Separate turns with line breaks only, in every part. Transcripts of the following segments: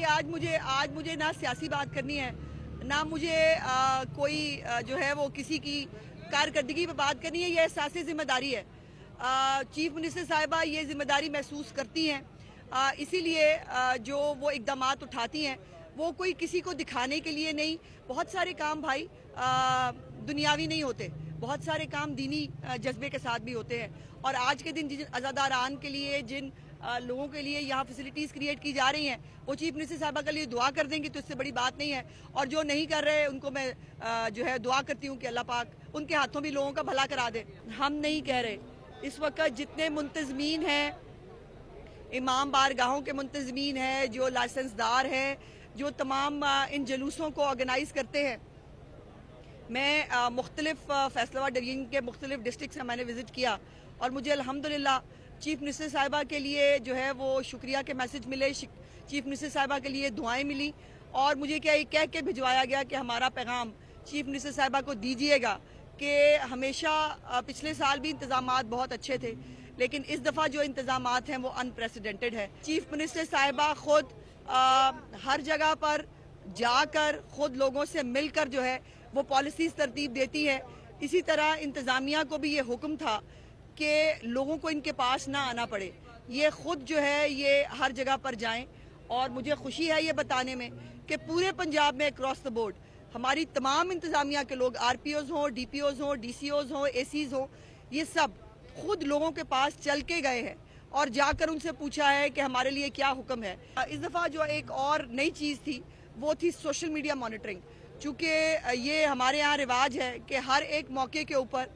आज मुझे ना सियासी बात करनी है, ना मुझे कोई जो है वो किसी की कारकर्दगी पे बात करनी है। ये एहसास जिम्मेदारी है। चीफ मिनिस्टर साहिबा ये जिम्मेदारी महसूस करती हैं, इसीलिए जो वो इकदाम उठाती हैं वो कोई किसी को दिखाने के लिए नहीं। बहुत सारे काम भाई दुनियावी नहीं होते, बहुत सारे काम दीनी जज्बे के साथ भी होते हैं। और आज के दिन जिन अज़ादारान के लिए, जिन लोगों के लिए यहाँ फैसिलिटीज़ क्रिएट की जा रही हैं, वो चीफ मिनिस्टर साहबा के लिए दुआ कर देंगे तो इससे बड़ी बात नहीं है। और जो नहीं कर रहे उनको मैं जो है दुआ करती हूँ कि अल्लाह पाक उनके हाथों भी लोगों का भला करा दे। हम नहीं कह रहे, इस वक्त जितने मुंतज़मीन हैं, इमाम बारगाहों के मुंतज़मीन हैं, जो लाइसेंसदार हैं, जो तमाम इन जलूसों को ऑर्गेनाइज़ करते हैं, मैं मुख्तलिफ फैसलाबाद डिवीज़न के मुख्तलिफ डिस्ट्रिक्ट से मैंने विज़िट किया और मुझे अल्हम्दुलिल्लाह चीफ मिनिस्टर साहिबा के लिए जो है वो शुक्रिया के मैसेज मिले, चीफ मिनिस्टर साहिबा के लिए दुआएं मिली और मुझे क्या कह के भिजवाया गया कि हमारा पैगाम चीफ मिनिस्टर साहिबा को दीजिएगा कि हमेशा पिछले साल भी इंतजामात बहुत अच्छे थे, लेकिन इस दफ़ा जो इंतजामात हैं वो अनप्रेसिडेंटेड है। चीफ मिनिस्टर साहिबा खुद हर जगह पर जाकर खुद लोगों से मिलकर जो है वो पॉलिसीज तरतीब देती है। इसी तरह इंतज़ामिया को भी ये हुक्म था कि लोगों को इनके पास ना आना पड़े, ये खुद जो है ये हर जगह पर जाएं। और मुझे खुशी है ये बताने में कि पूरे पंजाब में अक्रॉस द बोर्ड हमारी तमाम इंतज़ामिया के लोग, आरपीओज हों, डीपीओज हों, डीसीओज हों, एसीज हों, ये सब खुद लोगों के पास चल के गए हैं और जाकर उनसे पूछा है कि हमारे लिए क्या हुक्म है। इस दफ़ा जो एक और नई चीज़ थी वो थी सोशल मीडिया मॉनिटरिंग। चूँकि ये हमारे यहाँ रिवाज है कि हर एक मौके के ऊपर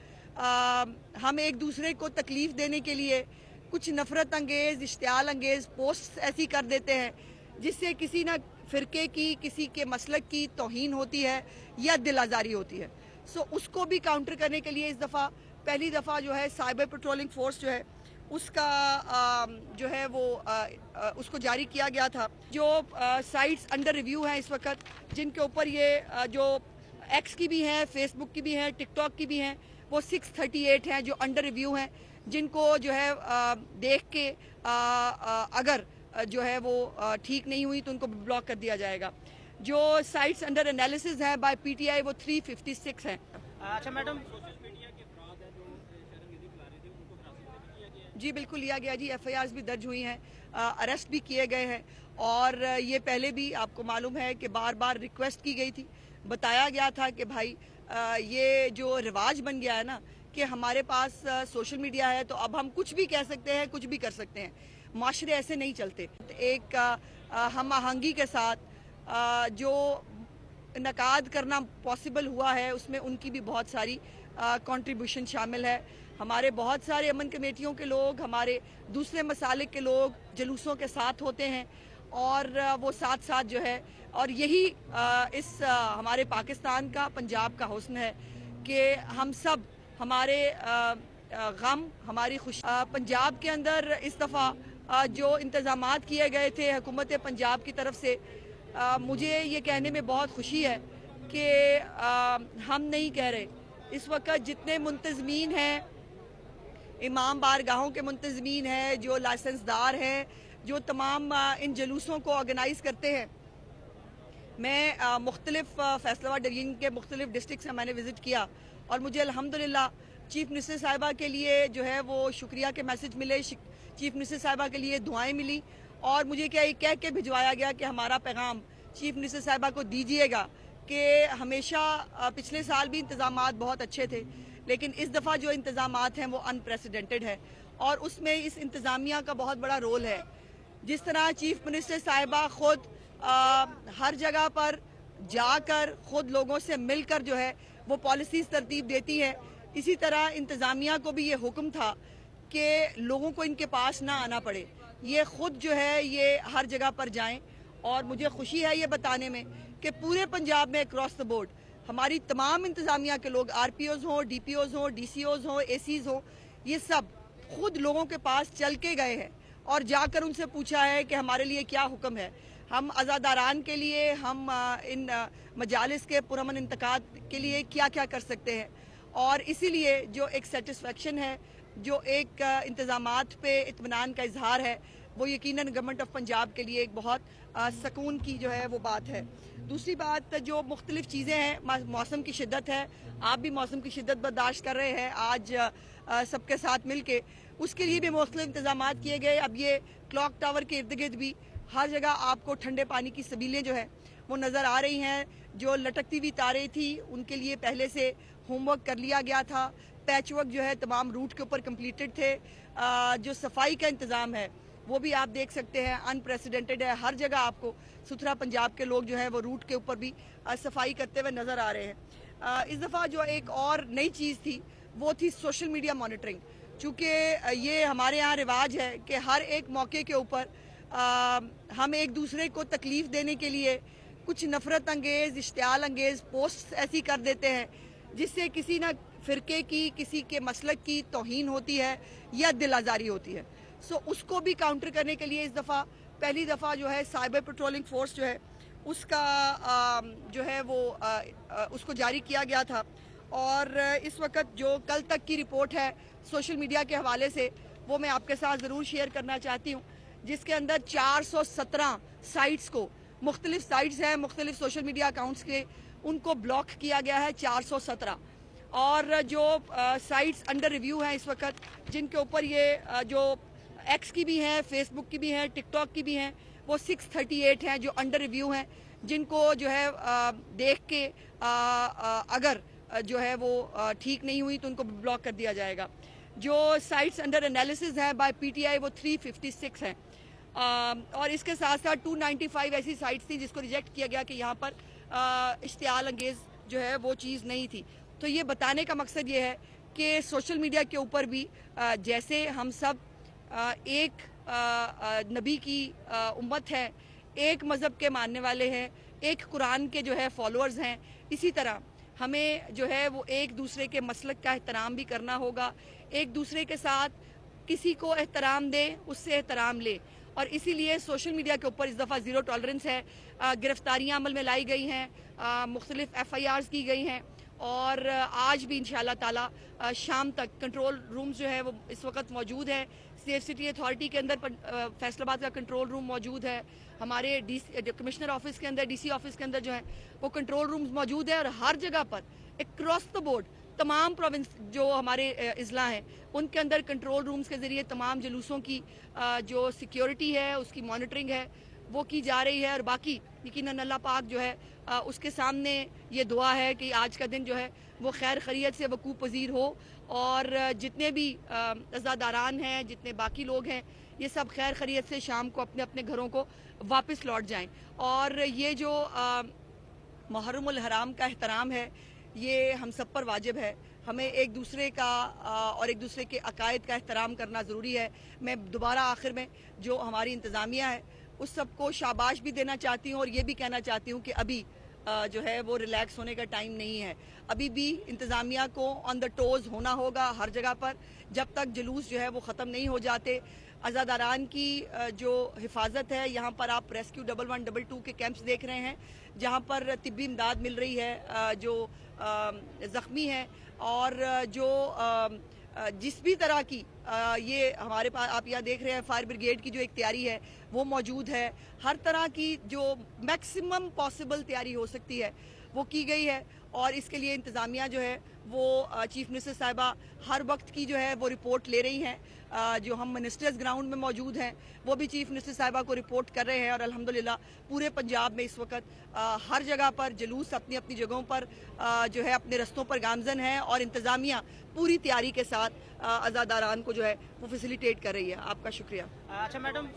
हम एक दूसरे को तकलीफ़ देने के लिए कुछ नफ़रत अंगेज़, इश्तियाल अंगेज़ पोस्ट ऐसी कर देते हैं जिससे किसी ना फ़िरके की, किसी के मसलक की तौहीन होती है या दिल आज़ारी होती है। सो उसको भी काउंटर करने के लिए इस दफ़ा पहली दफ़ा जो है साइबर पेट्रोलिंग फोर्स जो है उसका जो है वो उसको जारी किया गया था। जो साइट्स अंडर रिव्यू हैं इस वक्त, जिनके ऊपर ये जो एक्स की भी हैं, फेसबुक की भी हैं, टिकटॉक की भी हैं, वो 638 हैं जो अंडर रिव्यू हैं, जिनको जो है देख के अगर जो है वो ठीक नहीं हुई तो उनको ब्लॉक कर दिया जाएगा। जो साइट्स अंडर एनालिसिस हैं बाय पीटीआई वो 356 हैं।
अच्छा मैडम,
जी बिल्कुल लिया गया जी, एफआईआर्स भी दर्ज हुई हैं, अरेस्ट भी किए गए हैं। और ये पहले भी आपको मालूम है कि बार बार रिक्वेस्ट की गई थी, बताया गया था कि भाई ये जो रिवाज बन गया है ना कि हमारे पास सोशल मीडिया है तो अब हम कुछ भी कह सकते हैं, कुछ भी कर सकते हैं। माशरे ऐसे नहीं चलते। एक हम आहंगी के साथ जो इनकाद करना पॉसिबल हुआ है उसमें उनकी भी बहुत सारी कंट्रीब्यूशन शामिल है। हमारे बहुत सारे अमन कमेटियों के लोग, हमारे दूसरे मसालिक के लोग जलूसों के साथ होते हैं और वो साथ साथ जो है, और यही इस हमारे पाकिस्तान का, पंजाब का हुस्न है कि हम सब हमारे गम, हमारी खुशी। पंजाब के अंदर इस दफ़ा जो इंतज़ामात किए गए थे हुकूमत पंजाब की तरफ से, मुझे ये कहने में बहुत खुशी है कि हम नहीं कह रहे, इस वक्त जितने मुंतज़मीन हैं, इमाम बारगाहों के मुंतज़मीन हैं, जो लाइसेंसदार हैं, जो तमाम इन जलूसों को ऑर्गेनाइज़ करते हैं, मैं मुख्तलिफ फैसलाबाद डिवीज़न के मुख्तलिफ डिस्ट्रिक्ट से मैंने विज़िट किया और मुझे अल्हम्दुलिल्लाह चीफ मिनिस्टर साहिबा के लिए जो है वो शुक्रिया के मैसेज मिले, चीफ मिनिस्टर साहिबा के लिए दुआएं मिली और मुझे क्या कह के भिजवाया गया कि हमारा पैगाम चीफ मिनिस्टर साहिबा को दीजिएगा कि हमेशा पिछले साल भी इंतजामात बहुत अच्छे थे, लेकिन इस दफ़ा जो इंतजामात हैं वो अनप्रेसिडेंटेड है और उसमें इस इंतज़ामिया का बहुत बड़ा रोल है। जिस तरह चीफ मिनिस्टर साहिबा खुद हर जगह पर जाकर खुद लोगों से मिलकर जो है वो पॉलिसीज तरतीब देती है, इसी तरह इंतज़ामिया को भी ये हुक्म था कि लोगों को इनके पास ना आना पड़े, ये खुद जो है ये हर जगह पर जाएं। और मुझे खुशी है ये बताने में कि पूरे पंजाब में अक्रॉस द बोर्ड हमारी तमाम इंतज़ामिया के लोग, आरपीओज हों, डीपीओज हों, डीसीओज हों, एसीज हों, ये सब खुद लोगों के पास चल के गए हैं और जाकर उनसे पूछा है कि हमारे लिए क्या हुक्म है। हम अज़ादारान के लिए, हम इन मजालिस के पुरअमन इंतकाद के लिए क्या क्या कर सकते हैं। और इसीलिए जो एक सेटिस्फेक्शन है, जो एक इंतज़ामात पे इत्मीनान का इजहार है, वो यकीनन गवर्नमेंट ऑफ पंजाब के लिए एक बहुत सुकून की जो है वो बात है। दूसरी बात, जो मुख्तलिफ चीज़ें हैं, मौसम की शिद्दत है, आप भी मौसम की शिद्दत बर्दाश्त कर रहे हैं आज सबके साथ मिल के, उसके लिए भी मुख्तलिफ इंतजाम किए गए। अब ये क्लॉक टावर के इर्द गिर्द भी हर जगह आपको ठंडे पानी की सबीलें जो है वो नज़र आ रही हैं। जो लटकती हुई तारें थी उनके लिए पहले से होमवर्क कर लिया गया था। पैच वर्क जो है तमाम रूट के ऊपर कंप्लीटेड थे। जो सफाई का इंतज़ाम है वो भी आप देख सकते हैं अनप्रेसिडेंटेड है। हर जगह आपको सुथरा पंजाब के लोग जो है वो रूट के ऊपर भी सफाई करते हुए नज़र आ रहे हैं। इस दफ़ा जो एक और नई चीज़ थी वो थी सोशल मीडिया मॉनिटरिंग। चूँकि ये हमारे यहाँ रिवाज है कि हर एक मौके के ऊपर हम एक दूसरे को तकलीफ़ देने के लिए कुछ नफ़रत अंगेज़, इश्तियाल अंगेज़ पोस्ट ऐसी कर देते हैं जिससे किसी ना फ़िरके की, किसी के मसलक की तौहीन होती है या दिल आज़ारी होती है। सो उसको भी काउंटर करने के लिए इस दफ़ा पहली दफ़ा जो है साइबर पेट्रोलिंग फोर्स जो है उसका जो है वो उसको जारी किया गया था। और इस वक्त जो कल तक की रिपोर्ट है सोशल मीडिया के हवाले से वो मैं आपके साथ ज़रूर शेयर करना चाहती हूँ, जिसके अंदर 417 साइट्स को, मुख्तलिफ साइट्स हैं मुख्तलिफ सोशल मीडिया अकाउंट्स के, उनको ब्लॉक किया गया है 417। और जो साइट्स अंडर रिव्यू हैं इस वक्त, जिनके ऊपर ये जो एक्स की भी हैं, फेसबुक की भी हैं, टिकटॉक की भी हैं, वो 638 हैं जो अंडर रिव्यू हैं, जिनको जो है देख के अगर जो है वो ठीक नहीं हुई तो उनको ब्लॉक कर दिया जाएगा। जो साइट्स अंडर एनालिसिस हैं बाय पीटीआई वो 356 हैं। और इसके साथ साथ 295 ऐसी साइट्स थी जिसको रिजेक्ट किया गया कि यहाँ पर इश्तियाल अंगेज़ जो है वो चीज़ नहीं थी। तो ये बताने का मकसद ये है कि सोशल मीडिया के ऊपर भी जैसे हम सब एक नबी की उम्मत है, एक मज़हब के मानने वाले हैं, एक कुरान के जो है फॉलोअर्स हैं, इसी तरह हमें जो है वो एक दूसरे के मसलक का एहतराम भी करना होगा। एक दूसरे के साथ किसी को एहतराम दे, उससे एहतराम ले। और इसीलिए सोशल मीडिया के ऊपर इस दफ़ा ज़ीरो टॉलरेंस है। गिरफ्तारियाँ अमल में लाई गई हैं, मुख्तलिफ FIRs की गई हैं। और आज भी इंशाल्लाह ताला शाम तक कंट्रोल रूम्स जो है वो इस वक्त मौजूद है। सेफ सिटी अथॉरिटी के अंदर फैसलाबाद का कंट्रोल रूम मौजूद है। हमारे कमिश्नर ऑफिस के अंदर, DC ऑफिस के अंदर जो है वो कंट्रोल रूम्स मौजूद है। और हर जगह पर अक्रॉस द बोर्ड तमाम प्रोविंस जो हमारे अजला हैं उनके अंदर कंट्रोल रूम्स के ज़रिए तमाम जुलूसों की जो सिक्योरिटी है उसकी मॉनिटरिंग है वो की जा रही है। और बाकी यकीनन अल्लाह पाक जो है उसके सामने ये दुआ है कि आज का दिन जो है वो खैर खैरियत से वकूफ़ पजीर हो। और जितने भी अज़ादारान हैं, जितने बाकी लोग हैं, ये सब खैर खैरियत से शाम को अपने अपने घरों को वापस लौट जाएं। और ये जो मुहर्रमुल हराम का एहतराम है ये हम सब पर वाजिब है। हमें एक दूसरे का और एक दूसरे के अकायद का एहतराम करना ज़रूरी है। मैं दोबारा आखिर में जो हमारी इंतज़ामिया है उस सबको शाबाश भी देना चाहती हूँ और ये भी कहना चाहती हूँ कि अभी जो है वो रिलैक्स होने का टाइम नहीं है। अभी भी इंतज़ामिया को ऑन द टोज़ होना होगा हर जगह पर, जब तक जुलूस जो है वो ख़त्म नहीं हो जाते। अज़ादारान की जो हिफाजत है, यहाँ पर आप रेस्क्यू 1112 के कैंप्स देख रहे हैं जहाँ पर तिब्बी इमदाद मिल रही है जो ज़ख्मी है। और जो जिस भी तरह की ये हमारे पास आप यहाँ देख रहे हैं फायर ब्रिगेड की जो एक तैयारी है वो मौजूद है। हर तरह की जो मैक्सिमम पॉसिबल तैयारी हो सकती है वो की गई है। और इसके लिए इंतज़ामिया जो है वो चीफ मिनिस्टर साहिबा हर वक्त की जो है वो रिपोर्ट ले रही हैं। जो हम मिनिस्टर्स ग्राउंड में मौजूद हैं वो भी चीफ मिनिस्टर साहिबा को रिपोर्ट कर रहे हैं। और अल्हम्दुलिल्लाह पूरे पंजाब में इस वक्त हर जगह पर जुलूस अपनी अपनी जगहों पर जो है अपने रस्तों पर गामजन है। और इंतज़ामिया पूरी तैयारी के साथ अज़ादारान को जो है वो फैसिलिटेट कर रही है। आपका शुक्रिया।
अच्छा मैडम,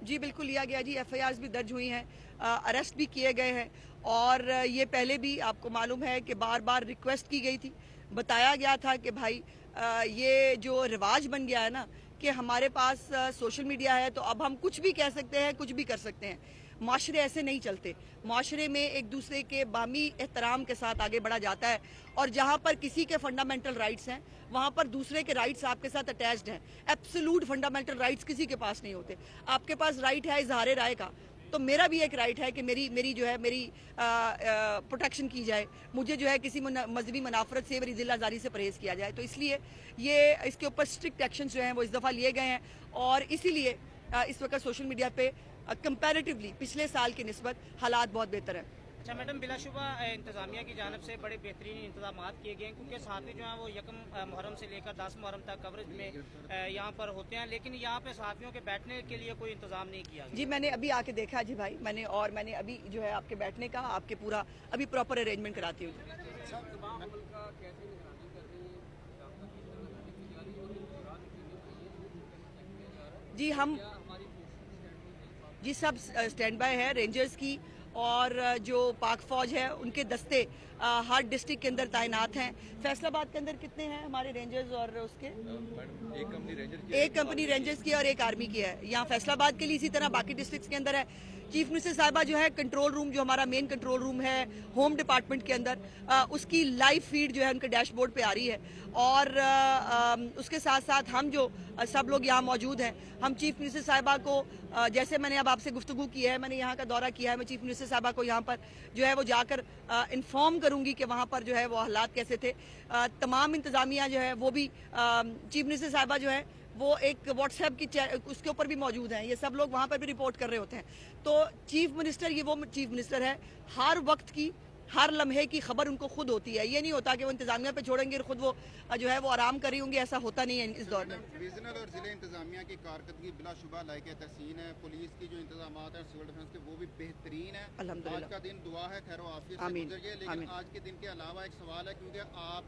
जी बिल्कुल लिया गया जी। FIRs भी दर्ज हुई हैं, अरेस्ट भी किए गए हैं। और ये पहले भी आपको मालूम है कि बार बार रिक्वेस्ट की गई थी, बताया गया था कि भाई ये जो रिवाज बन गया है ना कि हमारे पास सोशल मीडिया है तो अब हम कुछ भी कह सकते हैं, कुछ भी कर सकते हैं। माशरे ऐसे नहीं चलते। माशरे में एक दूसरे के बामी एहतराम के साथ आगे बढ़ा जाता है। और जहाँ पर किसी के फंडामेंटल राइट्स हैं वहाँ पर दूसरे के राइट्स आपके साथ अटैच्ड हैं। एब्सोल्यूट फंडामेंटल राइट्स किसी के पास नहीं होते। आपके पास राइट है इजहार राय का, तो मेरा भी एक राइट है कि मेरी जो है मेरी प्रोटेक्शन की जाए, मुझे जो है किसी मजहबी मुनाफरत से, मेरी दिल आज़ारी से परहेज़ किया जाए। तो इसलिए ये इसके ऊपर स्ट्रिक्ट एक्शन जो हैं वो इस दफ़ा लिए गए हैं और इसीलिए इस वक्त सोशल मीडिया पे कंपैरेटिवली पिछले साल की निस्बत हालात बहुत बेहतर हैं।
अच्छा मैडम, बिलाशुबा इंतजामिया की जानब से बड़े बेहतरीन इंतजाम किए गए हैं, क्योंकि सहाफ़ी जो हैं वो यकम मुहर्रम से लेकर 10 मुहर्रम तक कवरेज में यहाँ पर होते हैं, लेकिन यहाँ पे सहाफ़ियों के बैठने के लिए कोई इंतजाम नहीं किया गया।
जी मैंने अभी आके देखा जी भाई, मैंने अभी जो है आपके बैठने का आपके पूरा अभी प्रॉपर अरेंजमेंट कराती हूँ। जी हम जी सब स्टैंड बाय है रेंजर्स की, और जो पाक फौज है उनके दस्ते हर डिस्ट्रिक्ट के अंदर तैनात हैं। फैसलाबाद के अंदर कितने हैं हमारे रेंजर्स और उसके? एक कंपनी रेंजर्स की और एक आर्मी की है यहाँ फैसलाबाद के लिए। इसी तरह बाकी डिस्ट्रिक्ट्स के अंदर है। चीफ मिनिस्टर साहिबा जो है कंट्रोल रूम, जो हमारा मेन कंट्रोल रूम है होम डिपार्टमेंट के अंदर, उसकी लाइव फीड जो है उनके डैशबोर्ड पे आ रही है। और उसके साथ साथ हम जो सब लोग यहाँ मौजूद हैं, हम चीफ मिनिस्टर साहिबा को जैसे मैंने अब आपसे गुफ्तगू की है, मैंने यहाँ का दौरा किया है, मैं चीफ मिनिस्टर साहिबा को यहाँ पर जो है वो जाकर इन्फॉर्म करूंगी कि वहाँ पर जो है वो हालात कैसे थे। तमाम इंतजामिया जो है वो भी चीफ मिनिस्टर साहिबा जो है वो एक व्हाट्सएप की उसके ऊपर भी मौजूद हैं, ये सब लोग वहाँ पर भी रिपोर्ट कर रहे होते हैं। तो चीफ मिनिस्टर, ये वो चीफ मिनिस्टर है, हर वक्त की हर लम्हे की खबर उनको खुद होती है। ये नहीं होता कि वो इंतजामिया पे छोड़ेंगे और खुद वो जो है वो आराम कर रही होंगी, ऐसा होता नहीं है इस दौर में।
रीजनल और जिले इंतजामिया की कारकर्दगी बिलाशुबा लायक तहसीन है। पुलिस की जो इंतजाम है सिविल डिफेंस के वो भी बेहतरीन है। आज का दिन दुआ है खैर आफियत से गुजरिए, लेकिन आज के दिन के अलावा एक सवाल है, क्योंकि आप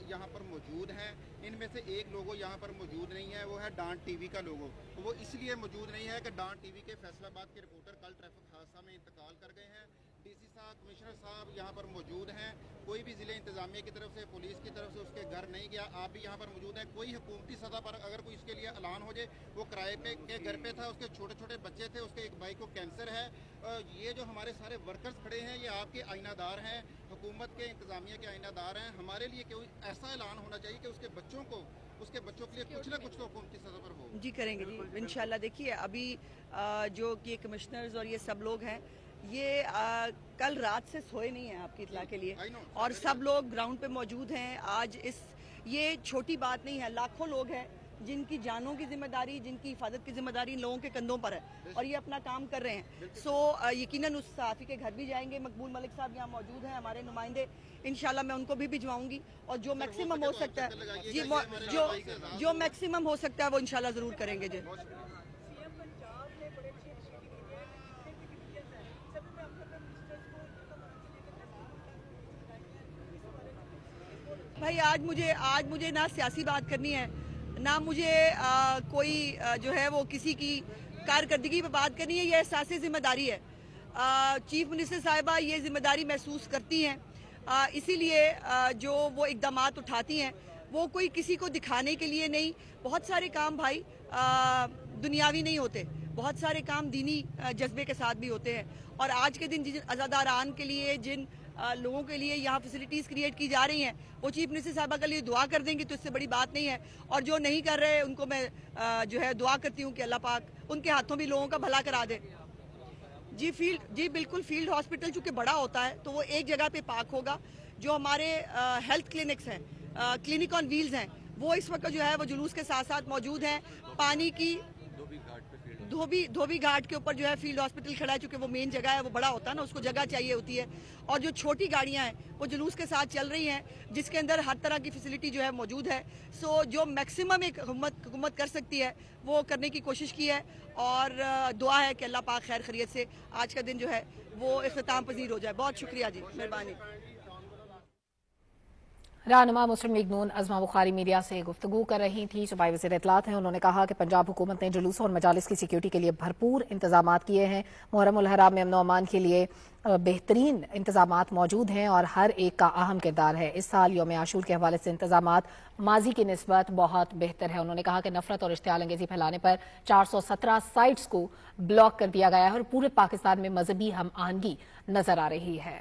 यहाँ पर मौजूद हैं, इनमें से एक लोगो यहाँ पर मौजूद नहीं है, वो है डांट टीवी का लोगो। वो इसलिए मौजूद नहीं है कि डांट टीवी के फैसलाबाद के रिपोर्टर कल ट्रैफिक हादसा में इंतकाल कर गए हैं। डीसी साहब, कमिश्नर साहब यहाँ पर मौजूद हैं। कोई भी जिले इंतजामिया की तरफ से, पुलिस की तरफ से उसके घर नहीं गया। आप भी यहाँ पर मौजूद हैं। कोई हुकूमती सतह पर अगर कोई इसके लिए ऐलान हो जाए, वो किराए पे के घर पे था, उसके छोटे छोटे बच्चे थे, उसके एक भाई को कैंसर है। ये जो हमारे सारे वर्कर्स खड़े हैं, ये आपके आईनादार हैं, हुकूमत के इंतजामिया के आईनादार हैं। हमारे लिए कोई ऐसा ऐलान होना चाहिए कि उसके बच्चों के लिए कुछ ना कुछ तो हुकूमती सतह पर हो।
जी करेंगे जी इंशाल्लाह। देखिए अभी जो कि कमिश्नर्स और ये सब लोग हैं, ये कल रात से सोए नहीं हैं आपकी इत्तला के लिए, और सब लोग ग्राउंड पे मौजूद हैं। आज ये छोटी बात नहीं है, लाखों लोग हैं जिनकी जानों की जिम्मेदारी, जिनकी हिफाजत की जिम्मेदारी इन लोगों के कंधों पर है और ये अपना काम कर रहे हैं। सो यकीनन उस सहाफ़ी के घर भी जाएंगे। मकबूल मलिक साहब यहाँ मौजूद हैं, हमारे नुमाइंदे, इंशाल्लाह मैं उनको भी भिजवाऊंगी और जो मैक्सिमम हो सकता है जी, जो मैक्सिमम हो सकता है वो इंशाल्लाह जरूर करेंगे जी। भाई आज मुझे ना सियासी बात करनी है, ना मुझे कोई जो है वो किसी की कारकर्दगी पे बात करनी है। ये एहसास जिम्मेदारी है। चीफ मिनिस्टर साहिबा ये जिम्मेदारी महसूस करती हैं, इसीलिए जो वो इकदामात उठाती हैं वो कोई किसी को दिखाने के लिए नहीं। बहुत सारे काम भाई दुनियावी नहीं होते, बहुत सारे काम दीनी जज्बे के साथ भी होते हैं। और आज के दिन जिन अज़ादारान के लिए, जिन लोगों के लिए यहाँ फैसिलिटीज़ क्रिएट की जा रही हैं, वो चीफ मिनिस्टर साहबा के लिए दुआ कर देंगे तो इससे बड़ी बात नहीं है। और जो नहीं कर रहे उनको मैं जो है दुआ करती हूँ कि अल्लाह पाक उनके हाथों भी लोगों का भला करा दे। जी बिल्कुल, फील्ड हॉस्पिटल चूँकि बड़ा होता है तो वो एक जगह पे पार्क होगा। जो हमारे हेल्थ क्लिनिक्स हैं, क्लिनिक ऑन व्हील्स हैं, वो इस वक्त जो है वो जुलूस के साथ साथ मौजूद हैं। पानी की धोबी घाट के ऊपर जो है फील्ड हॉस्पिटल खड़ा है, चूंकि वो मेन जगह है, वो बड़ा होता है ना, उसको जगह चाहिए होती है। और जो छोटी गाड़ियां हैं वो जुलूस के साथ चल रही हैं, जिसके अंदर हर तरह की फैसिलिटी जो है मौजूद है। सो जो मैक्सिमम एक हुकूमत कर सकती है वो करने की कोशिश की है, और दुआ है कि अल्लाह पाक खैर खैरियत से आज का दिन जो है वो इख्तिताम पजीर हो जाए। बहुत शुक्रिया जी, मेहरबानी।
रहनुमा मुस्लिम लीग नून अज़मा बुखारी मीडिया से गुफ्तगू कर रही थी। सूबाई वज़ीर इत्तलात हैं, उन्होंने कहा कि पंजाब हुकूमत ने जुलूसों और मजालिस की सिक्योरिटी के लिए भरपूर इंतजाम किए हैं। मुहर्रम उल हराम में अमन व अमान के लिए बेहतरीन इंतजाम मौजूद हैं और हर एक का अहम किरदार है। इस साल यौम आशूर के हवाले से इंतजाम माजी की निस्बत बहुत बेहतर है। उन्होंने कहा कि नफरत और इश्तियाल अंगेजी फैलाने पर 417 साइट्स को ब्लॉक कर दिया गया है और पूरे पाकिस्तान में मजहबी हम आहंगी नजर आ रही है।